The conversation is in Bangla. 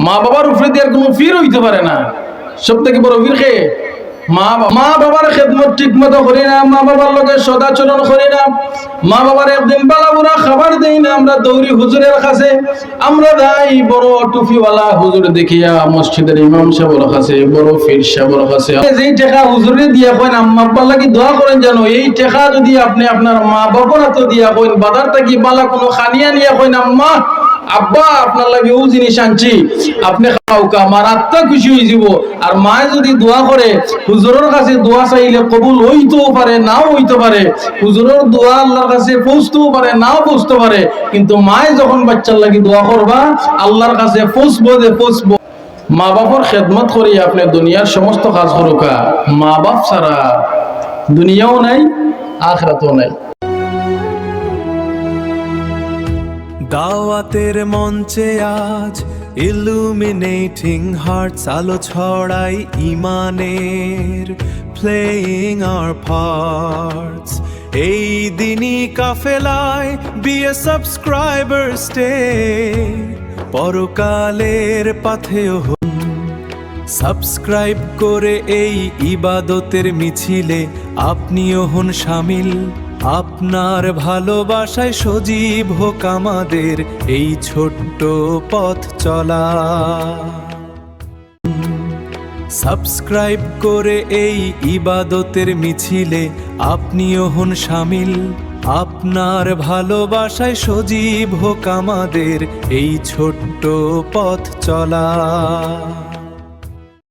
মা বাবার উপরে দিয়ে আর কোনো ফির হইতে পারে না। সব থেকে বড় ফির খেয়ে মা বাবার খেদমত ঠিক মতো করি না, মা বাবার লগে সদাচরণ করি না, মা বাবার একদিন বেলা বুড়া খাবার দেই না, আমরা দৌড়ি হুজুরের কাছে, আমরা যাই বড় টুপিওয়ালা হুজুর দেখিয়া মসজিদের ইমাম সাহেবের কাছে, বড় পীর সাহেবের কাছে। যেই টাকা হুজুরে দিয়া কইন আম্মা আব্বার লাগি দোয়া করেন, জানো এই টাকা যদি আপনি আপনার মা বাবার হাতে দিয়া কইন, বাজার থেকে বালা কোনো খানিয়া নিয়ে কইন আম্মা আব্বা আপনার লাগে ও জিনিস আনছি, আপনি খাও কা, আমার আত্মা খুশি হয়ে যাব। আর মায়ে যদি দোয়া করে, হুজুরের কাছে দোয়া চাইলে কবুল হইতেও পারে, নাও হইতে পারে। হুজুরের দোয়া আল্লাহর কাছে পৌঁছতেও পারে, নাও পৌঁছতে পারে। কিন্তু মায়ে যখন বাচ্চার লাগি দোয়া করবা, আল্লাহর কাছে পৌঁছবো যে পৌঁছবো। মা বাবার খেদমত করি আপনি দুনিয়ার সমস্ত কাজ করুকা। মা বাপ ছাড়া দুনিয়াও নাই, আখিরাতও নাই। দাওয়াতের মঞ্চে আজ ইলুমিনেটিং হার্টস, আলো ছড়াই ইমানের, প্লেইং আওয়ার পার্টস। এই দিনই কাফেলায় বি এ সাবস্ক্রাইবার, স্টে পরকালের পাথেও সাবস্ক্রাইব করে এই ইবাদতের মিছিলে আপনিও হন শামিল। আপনার ভালোবাসায় সজীব হোক আমাদের এই ছোট্ট পথ চলা। সাবস্ক্রাইব করে এই ইবাদতের মিছিলে আপনিও হন শামিল। আপনার ভালোবাসায় সজীব হোক আমাদের এই ছোট্ট পথ চলা।